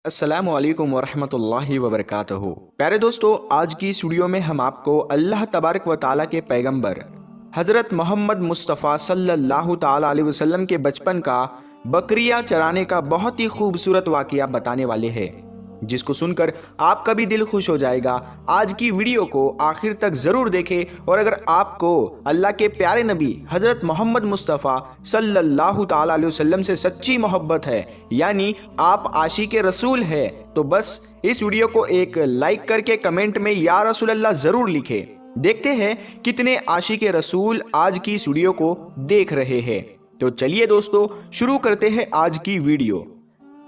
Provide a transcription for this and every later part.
السلام علیکم ورحمۃ اللہ وبرکاتہ۔ پیارے دوستو، آج کی اس ویڈیو میں ہم آپ کو اللہ تبارک و تعالیٰ کے پیغمبر حضرت محمد مصطفیٰ صلی اللہ تعالیٰ علیہ وسلم کے بچپن کا بکریاں چرانے کا بہت ہی خوبصورت واقعہ بتانے والے ہیں، جس کو سن کر آپ کا بھی دل خوش ہو جائے گا۔ آج کی ویڈیو کو آخر تک ضرور دیکھیں، اور اگر آپ کو اللہ کے پیارے نبی حضرت محمد مصطفیٰ صلی اللہ تعالیٰ علیہ وسلم سے سچی محبت ہے، یعنی آپ عاشق رسول ہے، تو بس اس ویڈیو کو ایک لائک کر کے کمنٹ میں یا رسول اللہ ضرور لکھیں۔ دیکھتے ہیں کتنے عاشق رسول آج کی اس ویڈیو کو دیکھ رہے ہیں۔ تو چلیے دوستو، شروع کرتے ہیں آج کی ویڈیو۔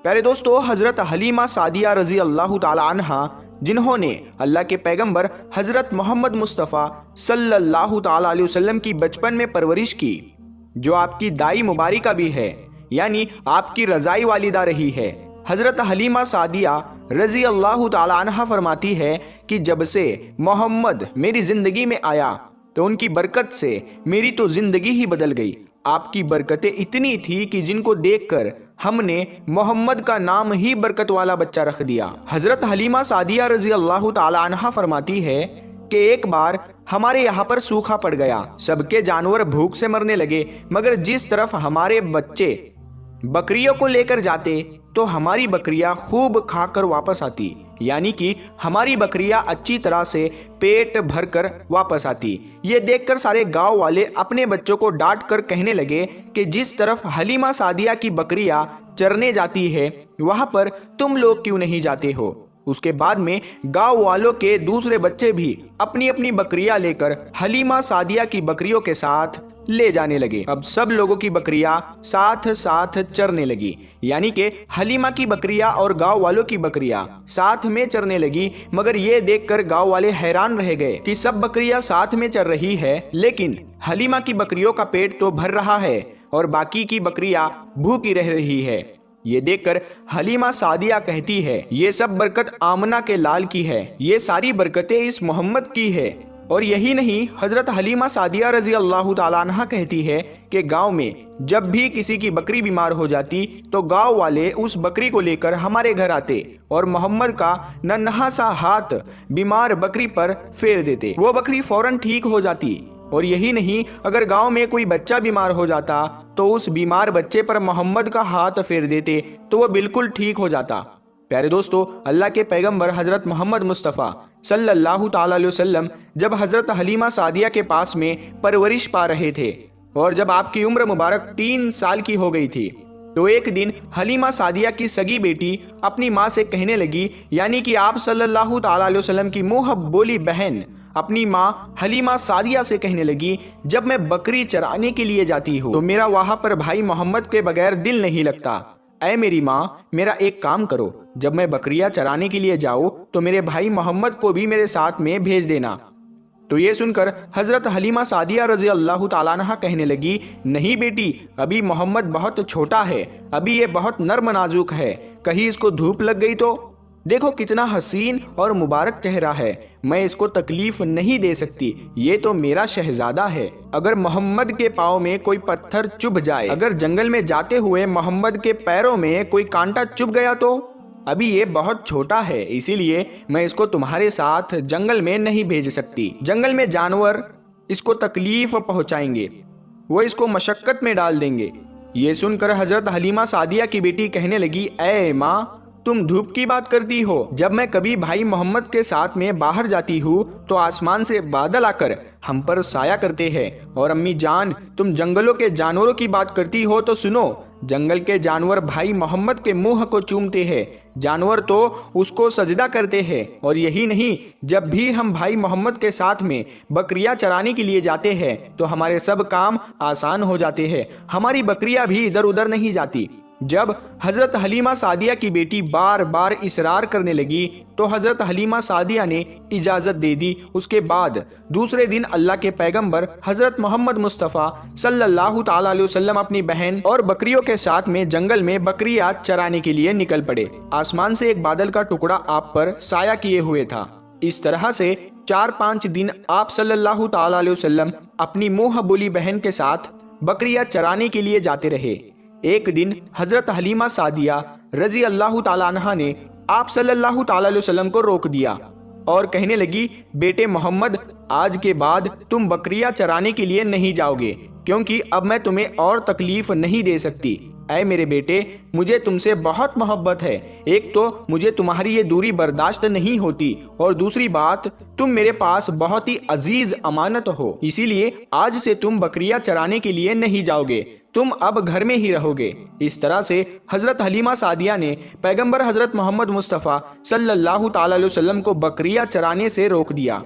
پیارے دوستو، حضرت حلیمہ سعدیہ رضی اللہ تعالی عنہ، جنہوں نے اللہ کے پیغمبر حضرت محمد مصطفیٰ صلی اللہ تعالی علیہ وسلم کی بچپن میں پرورش کی، جو آپ کی دائی مبارکہ بھی ہے، یعنی آپ کی رضائی والدہ رہی ہے۔ حضرت حلیمہ سعدیہ رضی اللہ تعالی عنہ فرماتی ہے کہ جب سے محمد میری زندگی میں آیا تو ان کی برکت سے میری تو زندگی ہی بدل گئی۔ آپ کی برکتیں اتنی تھی کہ جن کو دیکھ کر ہم نے محمد کا نام ہی برکت والا بچہ رکھ دیا۔ حضرت حلیمہ سعدیہ رضی اللہ تعالی عنہ فرماتی ہے کہ ایک بار ہمارے یہاں پر سوکھا پڑ گیا، سب کے جانور بھوک سے مرنے لگے، مگر جس طرف ہمارے بچے بکریوں کو لے کر جاتے تو ہماری بکریاں خوب کھا کر واپس آتی، یعنی کہ ہماری بکریاں اچھی طرح سے پیٹ بھر کر واپس آتی۔ یہ دیکھ کر سارے گاؤں والے اپنے بچوں کو ڈانٹ کر کہنے لگے کہ جس طرف حلیمہ سعدیہ کی بکریاں چرنے جاتی ہے وہاں پر تم لوگ کیوں نہیں جاتے ہو؟ اس کے بعد میں گاؤں والوں کے دوسرے بچے بھی اپنی اپنی بکریاں لے کر حلیمہ سعدیہ کی بکریوں کے ساتھ لے جانے لگے۔ اب سب لوگوں کی بکریاں ساتھ ساتھ چرنے لگی، یعنی کہ حلیمہ کی بکریاں اور گاؤں والوں کی بکریاں ساتھ میں چرنے لگی، مگر یہ دیکھ کر گاؤں والے حیران رہ گئے کہ سب بکریاں ساتھ میں چر رہی ہے، لیکن حلیمہ کی بکریوں کا پیٹ تو بھر رہا ہے اور باقی کی بکریاں بھوکی رہ رہی ہے۔ یہ دیکھ کر حلیمہ سعدیہ کہتی ہے، یہ سب برکت آمنہ کے لال کی ہے، یہ ساری برکتیں اس محمد کی ہے۔ اور یہی نہیں، حضرت حلیمہ سعدیہ رضی اللہ تعالیٰ عنہ کہتی ہے کہ گاؤں میں جب بھی کسی کی بکری بیمار ہو جاتی تو گاؤں والے اس بکری کو لے کر ہمارے گھر آتے اور محمد کا ننھا سا ہاتھ بیمار بکری پر پھیر دیتے، وہ بکری فوراً ٹھیک ہو جاتی۔ اور یہی نہیں، اگر گاؤں میں کوئی بچہ بیمار ہو جاتا تو اس بیمار بچے پر محمد کا ہاتھ پھیر دیتے تو وہ بالکل ٹھیک ہو جاتا۔ پیارے دوستو، اللہ کے پیغمبر حضرت محمد مصطفیٰ صلی اللہ تعالیٰ علیہ وسلم جب حضرت حلیمہ سعدیہ کے پاس میں پرورش پا رہے تھے اور جب آپ کی عمر مبارک 3 سال کی ہو گئی تھی، تو ایک دن حلیمہ سعدیہ کی سگی بیٹی اپنی ماں سے کہنے لگی، یعنی کہ آپ صلی اللہ تعالیٰ علیہ وسلم کی منہ بولی بہن اپنی ماں حلیمہ سعدیہ سے کہنے لگی، جب میں بکری چرانے کے لیے جاتی ہوں تو میرا وہاں پر بھائی محمد کے بغیر دل نہیں لگتا۔ اے میری ماں، میرا ایک کام کرو، جب میں بکریاں چرانے کے لیے جاؤں تو میرے بھائی محمد کو بھی میرے ساتھ میں بھیج دینا۔ تو یہ سن کر حضرت حلیمہ سعدیہ رضی اللہ تعالیٰ عنہ کہنے لگی، نہیں بیٹی، ابھی محمد بہت چھوٹا ہے، ابھی یہ بہت نرم نازک ہے، کہیں اس کو دھوپ لگ گئی تو؟ دیکھو کتنا حسین اور مبارک چہرہ ہے، میں اس کو تکلیف نہیں دے سکتی، یہ تو میرا شہزادہ ہے۔ اگر محمد کے پاؤں میں کوئی پتھر چبھ جائے، اگر جنگل میں جاتے ہوئے محمد کے پیروں میں کوئی کانٹا چبھ گیا تو؟ ابھی یہ بہت چھوٹا ہے، اسی لیے میں اس کو تمہارے ساتھ جنگل میں نہیں بھیج سکتی، جنگل میں جانور اس کو تکلیف پہنچائیں گے، وہ اس کو مشقت میں ڈال دیں گے۔ یہ سن کر حضرت حلیمہ سعدیہ کی بیٹی کہنے لگی، اے ماں، تم دھوپ کی بات کرتی ہو، جب میں کبھی بھائی محمد کے ساتھ میں باہر جاتی ہوں تو آسمان سے بادل آ کر ہم پر سایہ کرتے ہیں، اور امی جان، تم جنگلوں کے جانوروں کی بات کرتی ہو تو سنو، جنگل کے جانور بھائی محمد کے منہ کو چومتے ہیں، جانور تو اس کو سجدہ کرتے ہیں۔ اور یہی نہیں، جب بھی ہم بھائی محمد کے ساتھ میں بکریاں چرانے کے لیے جاتے ہیں تو ہمارے سب کام آسان ہو جاتے ہیں، ہماری بکریاں بھی ادھر ادھر نہیں جاتی۔ جب حضرت حلیمہ سعدیہ کی بیٹی بار بار اصرار کرنے لگی تو حضرت حلیمہ سعدیہ نے اجازت دے دی۔ اس کے بعد دوسرے دن اللہ کے پیغمبر حضرت محمد مصطفیٰ صلی اللہ تعالیٰ علیہ وسلم اپنی بہن اور بکریوں کے ساتھ میں جنگل میں بکریاں چرانے کے لیے نکل پڑے۔ آسمان سے ایک بادل کا ٹکڑا آپ پر سایہ کیے ہوئے تھا۔ اس طرح سے 4-5 دن آپ صلی اللہ تعالیٰ علیہ وسلم اپنی منہ بولی بہن کے ساتھ بکریاں چرانے کے لیے جاتے رہے۔ ایک دن حضرت حلیمہ سعدیہ رضی اللہ تعالیٰ عنہا نے آپ صلی اللہ تعالیٰ علیہ وسلم کو روک دیا اور کہنے لگی، بیٹے محمد، آج کے بعد تم بکریاں چرانے کے لیے نہیں جاؤ گے، کیونکہ اب میں تمہیں اور تکلیف نہیں دے سکتی۔ اے میرے بیٹے، مجھے تم سے بہت محبت ہے، ایک تو مجھے تمہاری یہ دوری برداشت نہیں ہوتی، اور دوسری بات تم میرے پاس بہت ہی عزیز امانت ہو، اسی لیے آج سے تم بکریاں چرانے کے لیے نہیں جاؤ گے، تم اب گھر میں ہی رہو گے۔ اس طرح سے حضرت حلیمہ سعدیہ نے پیغمبر حضرت محمد مصطفیٰ صلی اللہ تعالیٰ علیہ وسلم کو بکریاں چرانے سے روک دیا۔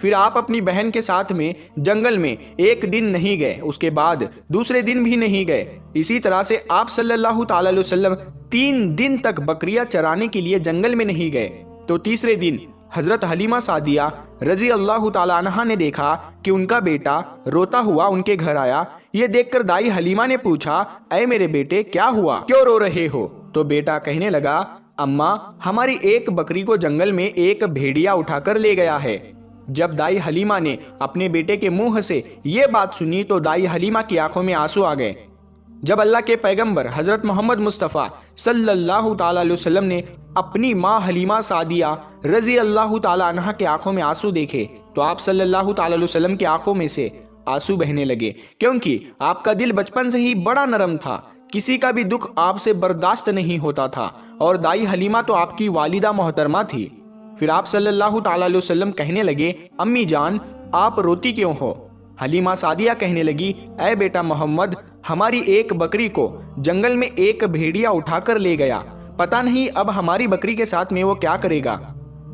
پھر آپ اپنی بہن کے ساتھ میں جنگل میں ایک دن نہیں گئے، اس کے بعد دوسرے دن بھی نہیں گئے۔ اسی طرح سے آپ صلی اللہ تعالیٰ علیہ وسلم 3 دن تک بکریاں چرانے کے لیے جنگل میں نہیں گئے۔ تو تیسرے دن حضرت حلیمہ سعدیہ رضی اللہ تعالیٰ عنہا نے دیکھا کہ ان کا بیٹا روتا ہوا ان کے گھر آیا۔ یہ دیکھ کر دائی حلیمہ نے پوچھا، اے میرے بیٹے، کیا ہوا، کیوں رو رہے ہو؟ تو بیٹا کہنے لگا، اماں، ہماری ایک بکری کو جنگل میں ایک بھیڑیا اٹھا کر لے گیا ہے۔ جب دائی حلیمہ نے اپنے بیٹے کے منہ سے یہ بات سنی تو دائی حلیمہ کی آنکھوں میں آنسو آ گئے۔ جب اللہ کے پیغمبر حضرت محمد مصطفیٰ صلی اللہ تعالیٰ علیہ وسلم نے اپنی ماں حلیمہ سعدیہ رضی اللہ تعالیٰ عنہا کے آنکھوں میں آنسو دیکھے تو آپ صلی اللہ تعالیٰ علیہ وسلم کی آنکھوں میں سے آنسو بہنے لگے، کیونکہ آپ کا دل بچپن سے ہی بڑا نرم تھا، کسی کا بھی دکھ آپ سے برداشت نہیں ہوتا تھا، اور دائی حلیمہ تو آپ کی والدہ محترمہ تھی۔ پھر آپ صلی اللہ تعالیٰ علیہ وسلم کہنے لگے، امی جان، آپ روتی کیوں ہو؟ حلیمہ سعدیہ کہنے لگی، اے بیٹا محمد، ہماری ایک بکری کو جنگل میں ایک بھیڑیا اٹھا کر لے گیا، پتہ نہیں اب ہماری بکری کے ساتھ میں وہ کیا کرے گا۔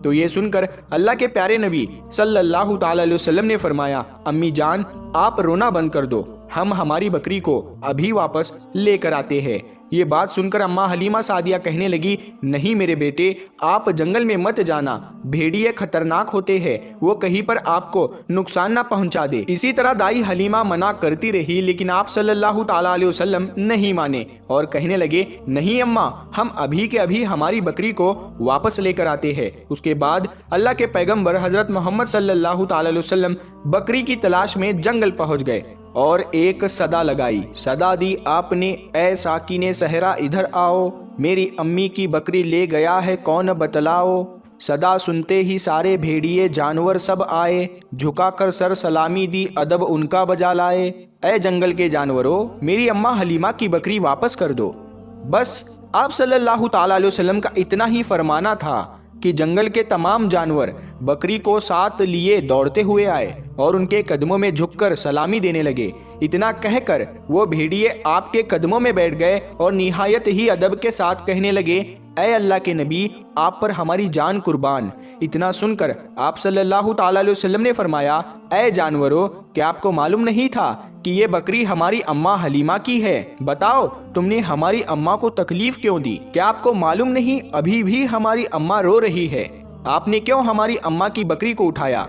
تو یہ سن کر اللہ کے پیارے نبی صلی اللہ تعالیٰ علیہ وسلم نے فرمایا، امی جان، آپ رونا بند کر دو، ہم ہماری بکری کو ابھی واپس لے کر آتے ہیں۔ یہ بات سن کر اماں حلیمہ سعدیہ کہنے لگی، نہیں میرے بیٹے، آپ جنگل میں مت جانا، بھیڑیے خطرناک ہوتے ہیں، وہ کہیں پر آپ کو نقصان نہ پہنچا دے۔ اسی طرح دائی حلیمہ منع کرتی رہی، لیکن آپ صلی اللہ تعالیٰ علیہ وسلم نہیں مانے اور کہنے لگے، نہیں اماں، ہم ابھی کے ابھی ہماری بکری کو واپس لے کر آتے ہیں۔ اس کے بعد اللہ کے پیغمبر حضرت محمد صلی اللہ تعالیٰ علیہ وسلم بکری کی تلاش میں جنگل پہنچ گئے اور ایک صدا لگائی، صدا دی آپ نے، اے ساکن صحرا ادھر آؤ، میری امی کی بکری لے گیا ہے کون بتلاؤ۔ صدا سنتے ہی سارے بھیڑیے جانور سب آئے، جھکا کر سر سلامی دی ادب ان کا بجا لائے، اے جنگل کے جانوروں، میری اماں حلیمہ کی بکری واپس کر دو۔ بس آپ صلی اللہ تعالیٰ علیہ وسلم کا اتنا ہی فرمانا تھا کہ جنگل کے تمام جانور بکری کو ساتھ لیے دوڑتے ہوئے آئے اور ان کے قدموں میں جھک کر سلامی دینے لگے۔ اتنا کہہ کر وہ بھیڑیے آپ کے قدموں میں بیٹھ گئے اور نہایت ہی ادب کے ساتھ کہنے لگے، اے اللہ کے نبی، آپ پر ہماری جان قربان۔ اتنا سن کر آپ صلی اللہ تعالیٰ علیہ وسلم نے فرمایا، اے جانوروں، کیا آپ کو معلوم نہیں تھا کہ یہ بکری ہماری اماں حلیمہ کی ہے؟ بتاؤ، تم نے ہماری اماں کو تکلیف کیوں دی؟ کیا آپ کو معلوم نہیں ابھی بھی ہماری اماں رو رہی ہے؟ آپ نے کیوں ہماری اماں کی بکری کو اٹھایا؟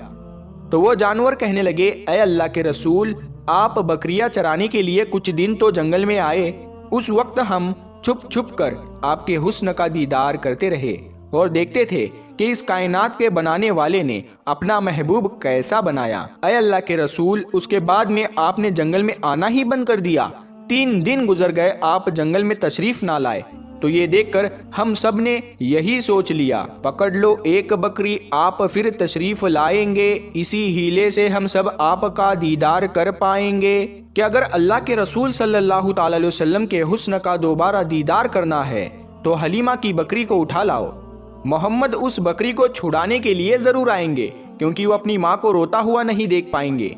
تو وہ جانور کہنے لگے، اے اللہ کے رسول، آپ بکریاں چرانے کے لیے کچھ دن تو جنگل میں آئے، اس وقت ہم چھپ چھپ کر آپ کے حسن کا دیدار کرتے رہے اور دیکھتے تھے کہ اس کائنات کے بنانے والے نے اپنا محبوب کیسا بنایا۔ اے اللہ کے رسول، اس کے بعد میں آپ نے جنگل میں آنا ہی بند کر دیا، 3 دن گزر گئے، آپ جنگل میں تشریف نہ لائے۔ تو یہ دیکھ کر ہم سب نے یہی سوچ لیا، پکڑ لو ایک بکری، آپ پھر تشریف لائیں گے، اسی ہیلے سے ہم سب آپ کا دیدار کر پائیں گے کہ اگر اللہ کے رسول صلی اللہ تعالیٰ علیہ وسلم کے حسن کا دوبارہ دیدار کرنا ہے تو حلیمہ کی بکری کو اٹھا لاؤ۔ محمد اس بکری کو چھڑانے کے لیے ضرور آئیں گے، کیونکہ وہ اپنی ماں کو روتا ہوا نہیں دیکھ پائیں گے،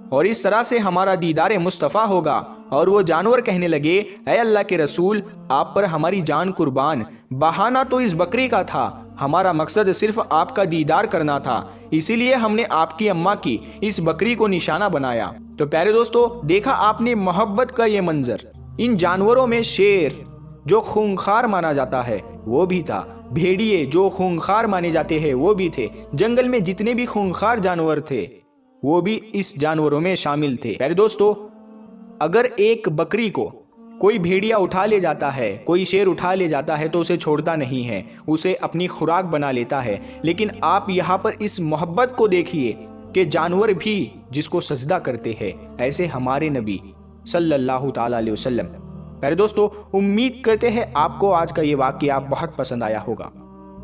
اور اس طرح سے ہمارا دیدار مصطفیٰ ہوگا۔ اور وہ جانور کہنے لگے، اے اللہ کے رسول، آپ پر ہماری جان قربان، بہانہ تو اس بکری کا تھا، ہمارا مقصد صرف آپ کا دیدار کرنا تھا، اسی لیے ہم نے آپ کی اماں کی اس بکری کو نشانہ بنایا۔ تو پیارے دوستو، دیکھا آپ نے محبت کا یہ منظر، ان جانوروں میں شیر جو خونخوار مانا جاتا ہے وہ بھی تھا، بھیڑیے جو خونخوار مانے جاتے ہیں وہ بھی تھے، جنگل میں جتنے بھی خونخوار جانور تھے وہ بھی اس جانوروں میں شامل تھے۔ پیارے دوستو، اگر ایک بکری کو کوئی بھیڑیا اٹھا لے جاتا ہے، کوئی شیر اٹھا لے جاتا ہے تو اسے چھوڑتا نہیں ہے، اسے اپنی خوراک بنا لیتا ہے، لیکن آپ یہاں پر اس محبت کو دیکھیے کہ جانور بھی جس کو سجدہ کرتے ہیں، ایسے ہمارے نبی صلی اللہ تعالیٰ علیہ وسلم پیارے دوستو، امید کرتے ہیں آپ کو آج کا یہ واقعہ بہت پسند آیا ہوگا۔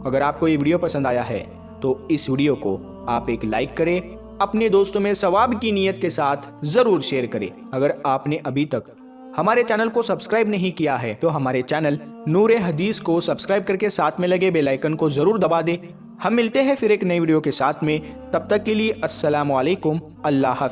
اگر آپ کو یہ ویڈیو پسند آیا ہے تو اس ویڈیو کو آپ ایک لائک کریں، اپنے دوستوں میں ثواب کی نیت کے ساتھ ضرور شیئر کریں۔ اگر آپ نے ابھی تک ہمارے چینل کو سبسکرائب نہیں کیا ہے تو ہمارے چینل نور حدیث کو سبسکرائب کر کے ساتھ میں لگے بیل آئیکن کو ضرور دبا دیں۔ ہم ملتے ہیں پھر ایک نئی ویڈیو کے ساتھ میں، تب تک کے لیے السلام علیکم، اللہ حافظ۔